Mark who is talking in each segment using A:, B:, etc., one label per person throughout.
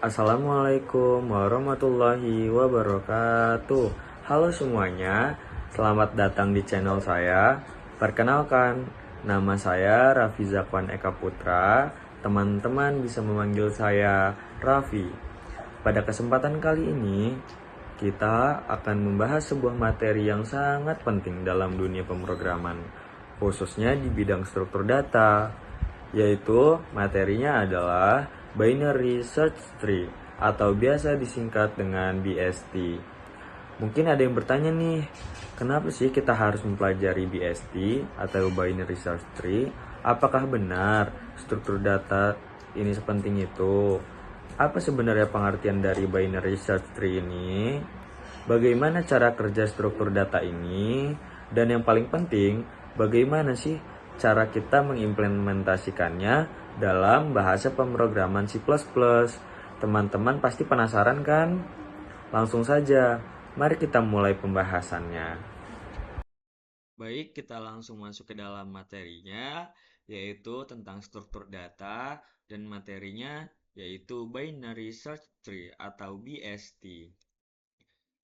A: Assalamualaikum warahmatullahi wabarakatuh. Halo semuanya, selamat datang di channel saya. Perkenalkan, nama saya Raffi Zakwan Eka Putra. Teman-teman bisa memanggil saya Raffi. Pada kesempatan kali ini, kita akan membahas sebuah materi yang sangat penting dalam dunia pemrograman, khususnya di bidang struktur data, yaitu materinya adalah Binary Search Tree atau biasa disingkat dengan BST. Mungkin ada yang bertanya nih, kenapa sih kita harus mempelajari BST atau Binary Search Tree? Apakah benar struktur data ini sepenting itu? Apa sebenarnya pengertian dari Binary Search Tree ini? Bagaimana cara kerja struktur data ini? Dan yang paling penting, bagaimana sih cara kita mengimplementasikannya dalam bahasa pemrograman C++? Teman-teman pasti penasaran kan? Langsung saja, mari kita mulai pembahasannya. Baik, kita langsung masuk ke dalam materinya, yaitu tentang struktur data, dan materinya yaitu Binary Search Tree atau BST.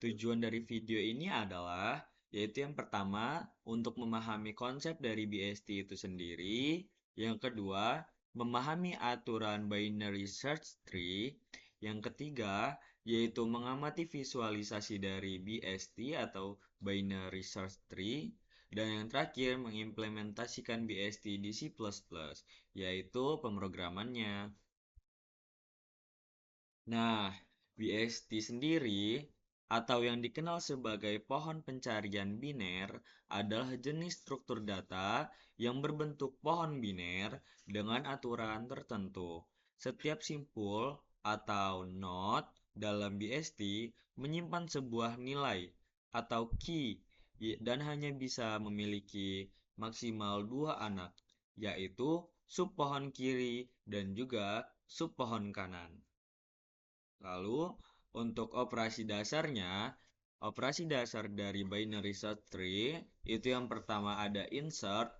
A: Tujuan dari video ini adalah, yaitu yang pertama, untuk memahami konsep dari BST itu sendiri. Yang kedua, memahami aturan binary search tree. Yang ketiga, yaitu mengamati visualisasi dari BST atau binary search tree. Dan yang terakhir, mengimplementasikan BST di C++, yaitu pemrogramannya. Nah, BST sendiri atau yang dikenal sebagai pohon pencarian biner adalah jenis struktur data yang berbentuk pohon biner dengan aturan tertentu. Setiap simpul atau node dalam BST menyimpan sebuah nilai atau key dan hanya bisa memiliki maksimal dua anak, yaitu subpohon kiri dan juga subpohon kanan. Lalu, untuk operasi dasar dari binary search tree itu yang pertama ada insert,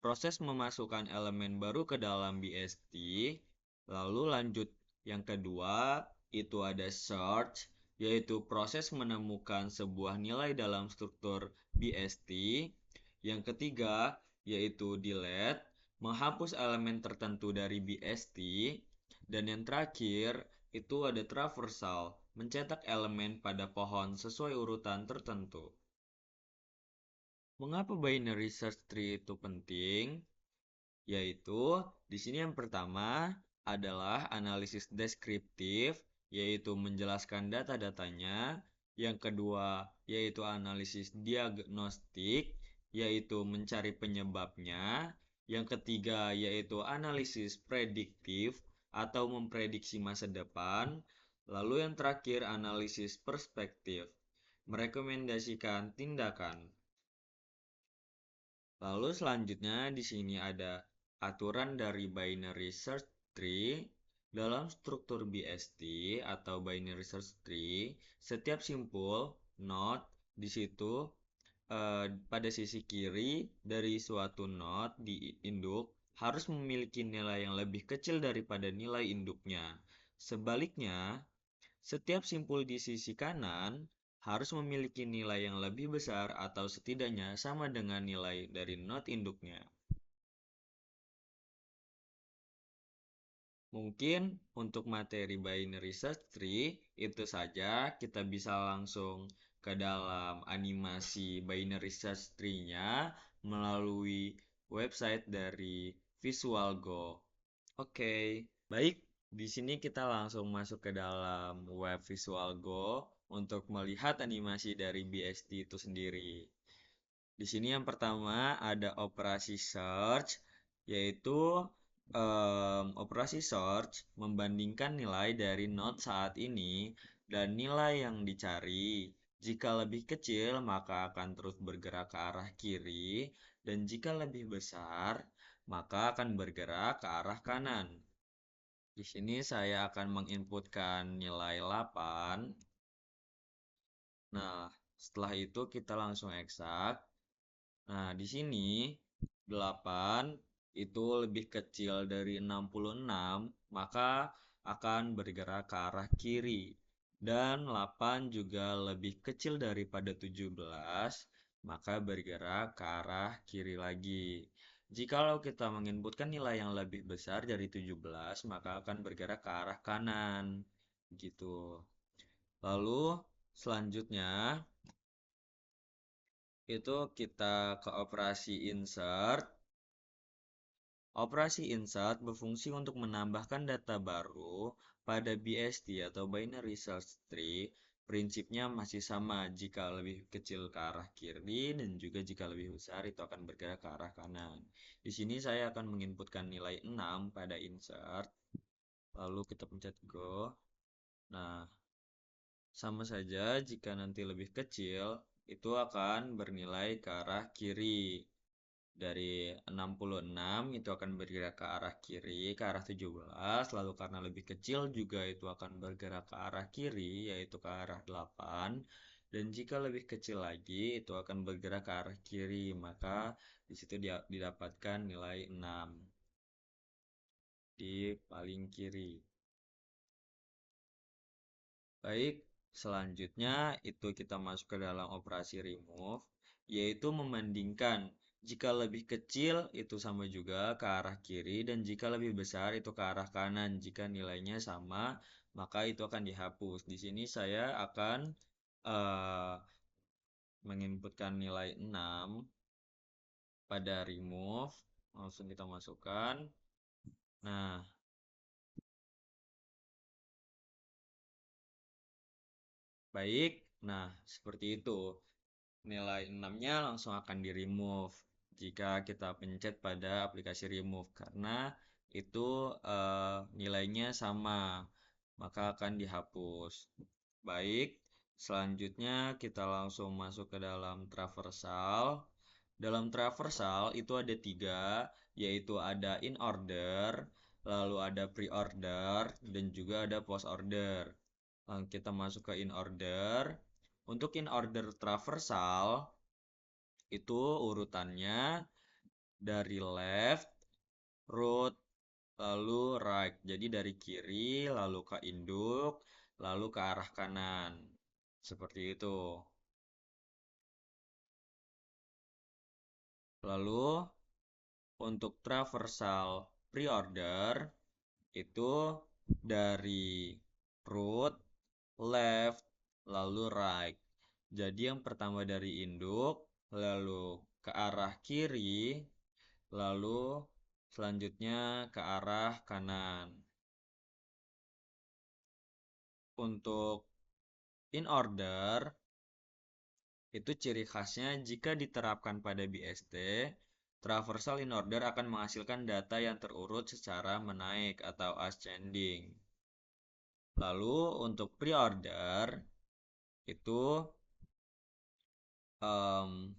A: proses memasukkan elemen baru ke dalam BST. Lalu lanjut yang kedua itu ada search, yaitu proses menemukan sebuah nilai dalam struktur BST. Yang ketiga yaitu delete, menghapus elemen tertentu dari BST. Dan yang terakhir itu ada traversal, mencetak elemen pada pohon sesuai urutan tertentu. Mengapa binary search tree itu penting? Yaitu di sini yang pertama adalah analisis deskriptif, yaitu menjelaskan data-datanya. Yang kedua yaitu analisis diagnostik, yaitu mencari penyebabnya. Yang ketiga yaitu analisis prediktif atau memprediksi masa depan. Lalu yang terakhir analisis perspektif, merekomendasikan tindakan. Lalu selanjutnya di sini ada aturan dari binary search tree. Dalam struktur BST atau binary search tree, setiap simpul node di situ pada sisi kiri dari suatu node di induk harus memiliki nilai yang lebih kecil daripada nilai induknya. Sebaliknya, setiap simpul di sisi kanan harus memiliki nilai yang lebih besar atau setidaknya sama dengan nilai dari node induknya. Mungkin untuk materi binary search tree itu saja, kita bisa langsung ke dalam animasi binary search tree-nya melalui website dari VisualGo. Oke, baik. Di sini kita langsung masuk ke dalam web VisualGo untuk melihat animasi dari BST itu sendiri. Di sini yang pertama ada operasi search, yaitu operasi search membandingkan nilai dari node saat ini dan nilai yang dicari. Jika lebih kecil, maka akan terus bergerak ke arah kiri, dan jika lebih besar, maka akan bergerak ke arah kanan. Di sini saya akan menginputkan nilai 8. Nah, setelah itu kita langsung eksak. Nah, di sini 8 itu lebih kecil dari 66, maka akan bergerak ke arah kiri. Dan 8 juga lebih kecil daripada 17, maka bergerak ke arah kiri lagi. Jikalau kita menginputkan nilai yang lebih besar dari 17, maka akan bergerak ke arah kanan. Gitu. Lalu selanjutnya itu kita ke operasi insert. Operasi insert berfungsi untuk menambahkan data baru pada BST atau binary search tree. Prinsipnya masih sama, jika lebih kecil ke arah kiri dan juga jika lebih besar itu akan bergerak ke arah kanan. Di sini saya akan menginputkan nilai 6 pada insert, lalu kita pencet go. Nah, sama saja jika nanti lebih kecil, itu akan bernilai ke arah kiri. Dari 66 itu akan bergerak ke arah kiri, ke arah 17. Lalu karena lebih kecil juga itu akan bergerak ke arah kiri, yaitu ke arah 8. Dan jika lebih kecil lagi, itu akan bergerak ke arah kiri, maka di situ didapatkan nilai 6 di paling kiri. Baik, selanjutnya itu kita masuk ke dalam operasi remove, yaitu membandingkan jika lebih kecil itu sama juga ke arah kiri dan jika lebih besar itu ke arah kanan. Jika nilainya sama, maka itu akan dihapus. Di sini saya akan eh, menginputkan nilai 6 pada remove. Langsung kita masukkan. Nah, baik. Nah, seperti itu. Nilai 6-nya langsung akan di-remove jika kita pencet pada aplikasi remove karena itu nilainya sama, maka akan dihapus. Baik, selanjutnya kita langsung masuk ke dalam traversal. Dalam traversal itu ada tiga, yaitu ada in order, lalu ada pre-order, dan juga ada post order. Kita masuk ke in order. Untuk in order traversal itu urutannya dari left, root, lalu right. Jadi dari kiri, lalu ke induk, lalu ke arah kanan. Seperti itu. Lalu untuk traversal pre-order itu dari root, left, lalu right. Jadi yang pertama dari induk, lalu ke arah kiri, lalu selanjutnya ke arah kanan. Untuk in order, itu ciri khasnya jika diterapkan pada BST, traversal in order akan menghasilkan data yang terurut secara menaik atau ascending. Lalu untuk pre-order, itu um,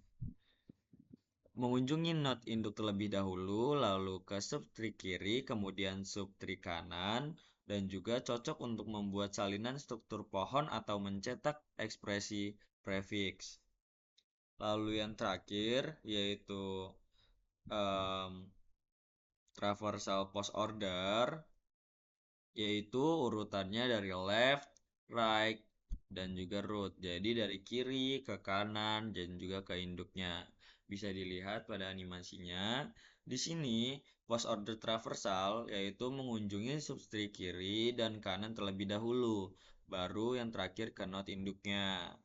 A: mengunjungi node induk terlebih dahulu, lalu ke subtree kiri, kemudian subtree kanan, dan juga cocok untuk membuat salinan struktur pohon atau mencetak ekspresi prefix. Lalu yang terakhir yaitu um, traversal post order, yaitu urutannya dari left, right, dan juga root. Jadi dari kiri ke kanan dan juga ke induknya. Bisa dilihat pada animasinya. Di sini post order traversal yaitu mengunjungi substrate kiri dan kanan terlebih dahulu, baru yang terakhir ke node induknya,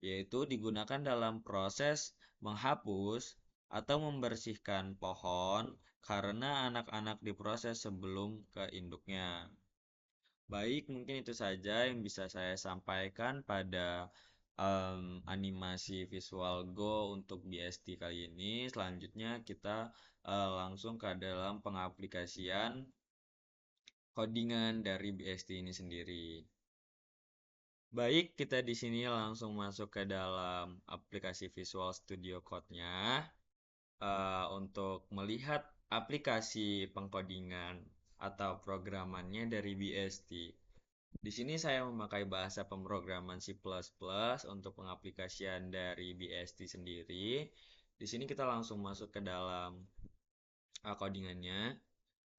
A: yaitu digunakan dalam proses menghapus atau membersihkan pohon karena anak-anak diproses sebelum ke induknya. Baik, mungkin itu saja yang bisa saya sampaikan pada animasi visual Go untuk BST kali ini. Selanjutnya kita langsung ke dalam pengaplikasian codingan dari BST ini sendiri. Baik, kita di sini langsung masuk ke dalam aplikasi Visual Studio Code-nya untuk melihat aplikasi pengkodingan atau programannya dari BST. Di sini saya memakai bahasa pemrograman C++ untuk pengaplikasian dari BST sendiri. Di sini kita langsung masuk ke dalam codingannya.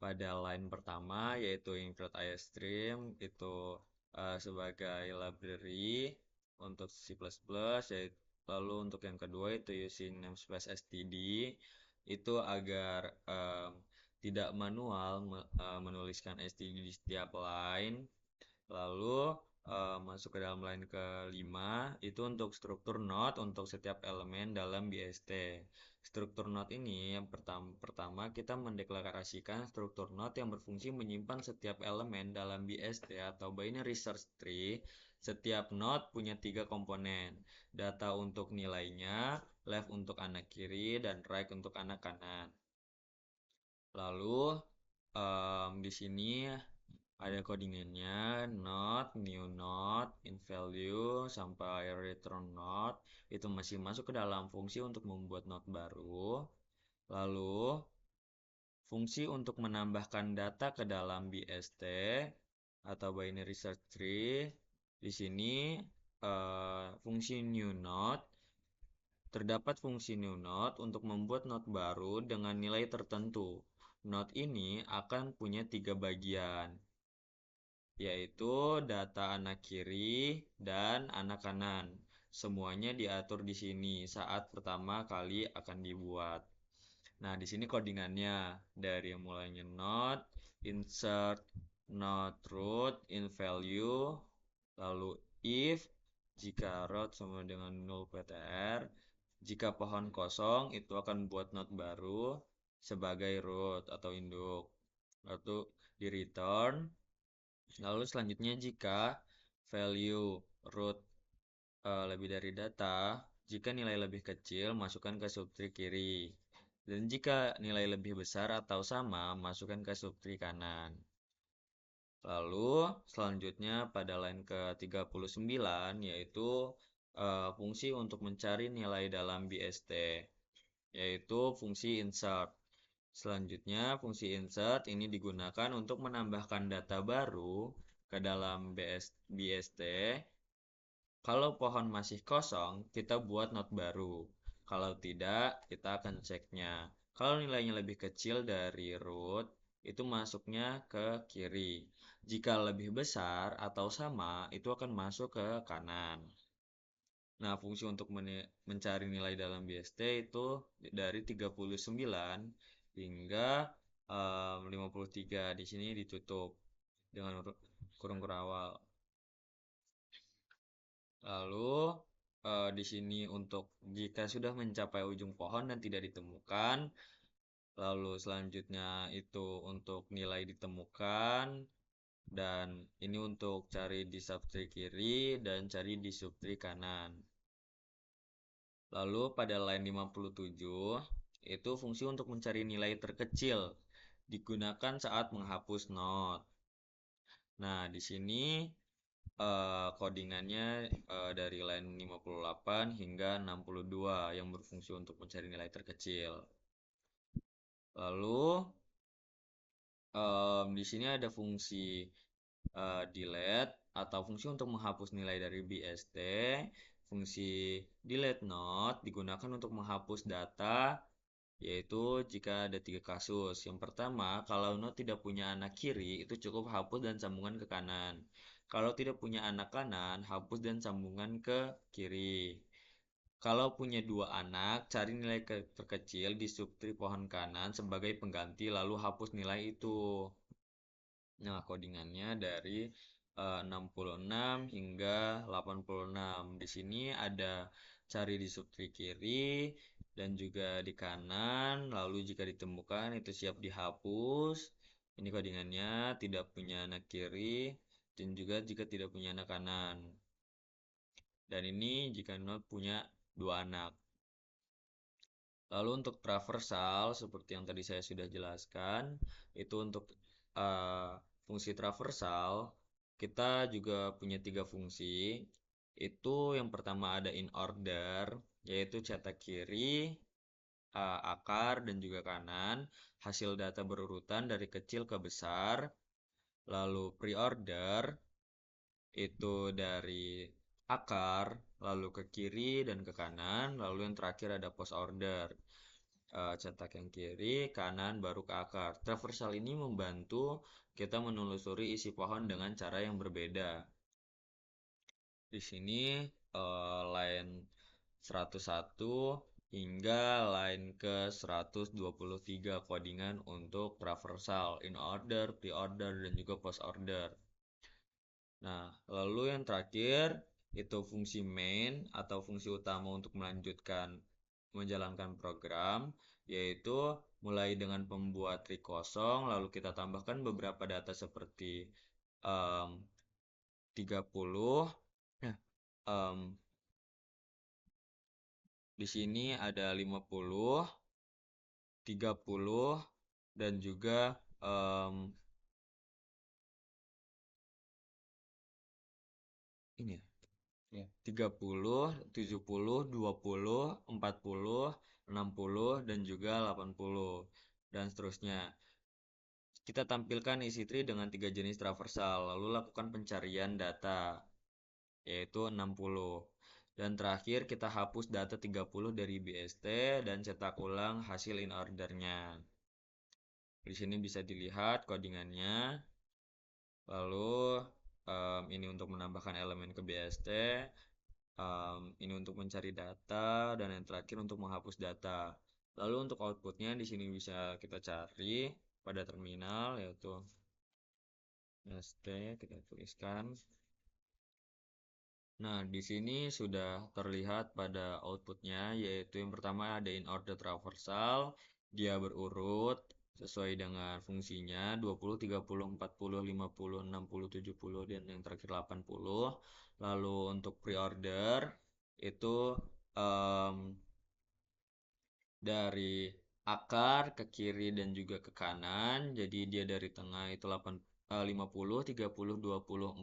A: pada line pertama yaitu include iStream itu sebagai library untuk C++, yaitu lalu untuk yang kedua itu using namespace std itu agar tidak manual menuliskan std di setiap line. Lalu masuk ke dalam line kelima itu untuk struktur node untuk setiap elemen dalam BST. Struktur node ini yang pertama kita mendeklarasikan struktur node yang berfungsi menyimpan setiap elemen dalam BST atau binary search tree. Setiap node punya 3 komponen, data untuk nilainya, left untuk anak kiri, dan right untuk anak kanan. Lalu di sini ada codingannya not, new not, in value, sampai return not. Itu masih masuk ke dalam fungsi untuk membuat not baru. Lalu, fungsi untuk menambahkan data ke dalam BST atau binary search tree. Di sini fungsi new node. Terdapat fungsi new node untuk membuat node baru dengan nilai tertentu. Node ini akan punya 3 bagian, yaitu data anak kiri dan anak kanan. Semuanya diatur di sini saat pertama kali akan dibuat. Nah, di sini codingannya dari mulainya node, insert, node root, in value, lalu if jika root sama dengan null ptr, jika pohon kosong itu akan buat node baru sebagai root atau induk. Lalu di return. Lalu selanjutnya jika value root lebih dari data, jika nilai lebih kecil masukkan ke subtree kiri. Dan jika nilai lebih besar atau sama, masukkan ke subtree kanan. Lalu selanjutnya pada line ke-39 yaitu fungsi untuk mencari nilai dalam BST, yaitu fungsi insert. Selanjutnya, fungsi insert ini digunakan untuk menambahkan data baru ke dalam BST. Kalau pohon masih kosong, kita buat node baru. Kalau tidak, kita akan ceknya. Kalau nilainya lebih kecil dari root, itu masuknya ke kiri. Jika lebih besar atau sama, itu akan masuk ke kanan. Nah, fungsi untuk mencari nilai dalam BST itu dari 39 hingga 53. Di sini ditutup dengan kurung kurawal. Lalu di sini untuk jika sudah mencapai ujung pohon dan tidak ditemukan, lalu selanjutnya itu untuk nilai ditemukan, dan ini untuk cari di subtree kiri dan cari di subtree kanan. Lalu pada line 57 itu fungsi untuk mencari nilai terkecil digunakan saat menghapus node. Nah, di sini codingannya dari line 58 hingga 62 yang berfungsi untuk mencari nilai terkecil. Lalu di sini ada fungsi delete atau fungsi untuk menghapus nilai dari BST. Fungsi delete node digunakan untuk menghapus data, yaitu jika ada 3 kasus. Yang pertama, kalau node tidak punya anak kiri, itu cukup hapus dan sambungan ke kanan. Kalau tidak punya anak kanan, hapus dan sambungan ke kiri. Kalau punya 2 anak, cari nilai terkecil di subtree pohon kanan sebagai pengganti, lalu hapus nilai itu. Nah, codingannya dari 66 hingga 86. Di sini ada cari di subtree kiri dan juga di kanan. Lalu jika ditemukan itu siap dihapus. Ini codingannya tidak punya anak kiri dan juga jika tidak punya anak kanan. Dan ini jika node punya 2 anak. Lalu untuk traversal seperti yang tadi saya sudah jelaskan, itu untuk fungsi traversal kita juga punya 3 fungsi. Itu yang pertama ada in order, yaitu cetak kiri, akar dan juga kanan, hasil data berurutan dari kecil ke besar. Lalu pre-order itu dari akar, lalu ke kiri dan ke kanan, lalu yang terakhir ada post order. cetak yang kiri, kanan, baru ke akar. Traversal ini membantu kita menelusuri isi pohon dengan cara yang berbeda. Di sini line 101 hingga line ke 123 codingan untuk traversal, in order, pre-order, dan juga post order. Nah, lalu yang terakhir itu fungsi main atau fungsi utama untuk menjalankan program, yaitu mulai dengan pembuat tree kosong, lalu kita tambahkan beberapa data seperti 30. Nah, di sini ada 50, 30, dan juga ini ya, 30, 70, 20, 40, 60, dan juga 80, dan seterusnya. Kita tampilkan isi tree dengan 3 jenis traversal, lalu lakukan pencarian data, yaitu 60. Dan terakhir kita hapus data 30 dari BST dan cetak ulang hasil in ordernya. Di sini bisa dilihat codingannya. Lalu ini untuk menambahkan elemen ke BST, ini untuk mencari data, dan yang terakhir untuk menghapus data. Lalu untuk outputnya di sini bisa kita cari pada terminal, yaitu BST, kita tuliskan. Nah, di sini sudah terlihat pada outputnya, yaitu yang pertama ada in order traversal, dia berurut sesuai dengan fungsinya 20, 30, 40, 50, 60, 70, dan yang terakhir 80. Lalu untuk pre-order itu dari akar ke kiri dan juga ke kanan, jadi dia dari tengah itu 50, 30, 20, 40,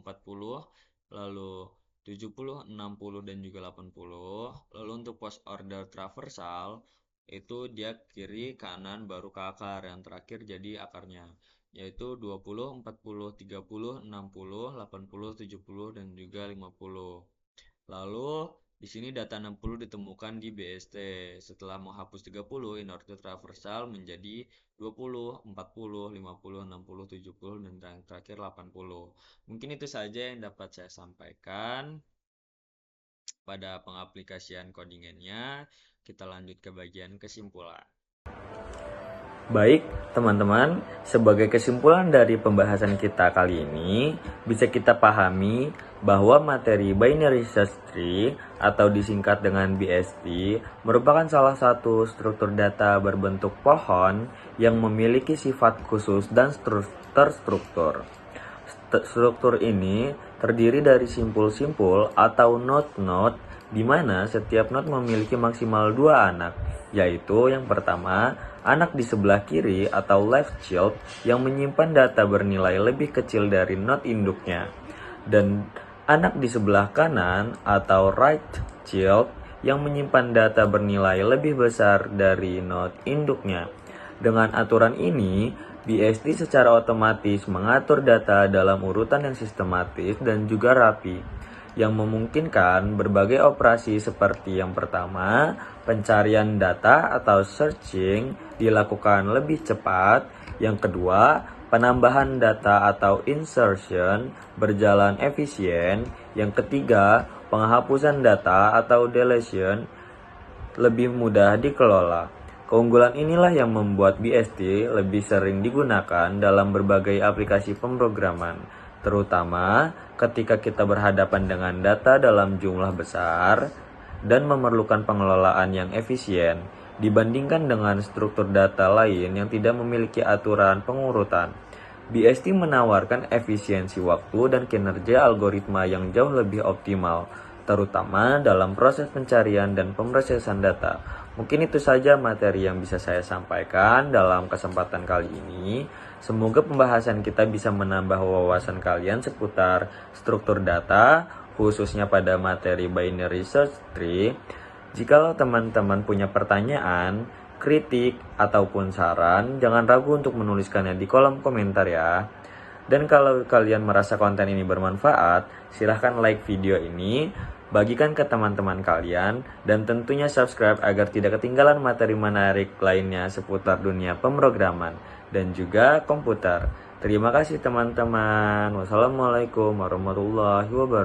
A: lalu 70, 60, dan juga 80. Lalu untuk post order traversal itu dia kiri, kanan, baru ke akar. Yang terakhir jadi akarnya, yaitu 20, 40, 30, 60, 80, 70, dan juga 50. Lalu di sini data 60 ditemukan di BST. Setelah menghapus 30, in order traversal menjadi 20, 40, 50, 60, 70, dan yang terakhir 80. Mungkin itu saja yang dapat saya sampaikan pada pengaplikasian codingannya. Kita lanjut ke bagian kesimpulan. Baik, teman-teman, sebagai kesimpulan dari pembahasan kita kali ini, bisa kita pahami bahwa materi binary search tree atau disingkat dengan BST merupakan salah satu struktur data berbentuk pohon yang memiliki sifat khusus dan terstruktur. Struktur ini terdiri dari simpul-simpul atau node-node di mana setiap node memiliki maksimal 2 anak, yaitu yang pertama, anak di sebelah kiri atau left child yang menyimpan data bernilai lebih kecil dari node induknya, dan anak di sebelah kanan atau right child yang menyimpan data bernilai lebih besar dari node induknya. Dengan aturan ini, BST secara otomatis mengatur data dalam urutan yang sistematis dan juga rapi, yang memungkinkan berbagai operasi seperti yang pertama, pencarian data atau searching dilakukan lebih cepat, yang kedua, penambahan data atau insertion berjalan efisien, yang ketiga, penghapusan data atau deletion lebih mudah dikelola. Keunggulan inilah yang membuat BST lebih sering digunakan dalam berbagai aplikasi pemrograman, terutama ketika kita berhadapan dengan data dalam jumlah besar dan memerlukan pengelolaan yang efisien dibandingkan dengan struktur data lain yang tidak memiliki aturan pengurutan. BST menawarkan efisiensi waktu dan kinerja algoritma yang jauh lebih optimal, terutama dalam proses pencarian dan pemrosesan data. Mungkin itu saja materi yang bisa saya sampaikan dalam kesempatan kali ini. Semoga pembahasan kita bisa menambah wawasan kalian seputar struktur data, khususnya pada materi binary search tree. Jikalau teman-teman punya pertanyaan, kritik, ataupun saran, jangan ragu untuk menuliskannya di kolom komentar ya. Dan kalau kalian merasa konten ini bermanfaat, silahkan like video ini, bagikan ke teman-teman kalian, dan tentunya subscribe agar tidak ketinggalan materi menarik lainnya seputar dunia pemrograman dan juga komputer. Terima kasih teman-teman. Wassalamualaikum warahmatullahi wabarakatuh.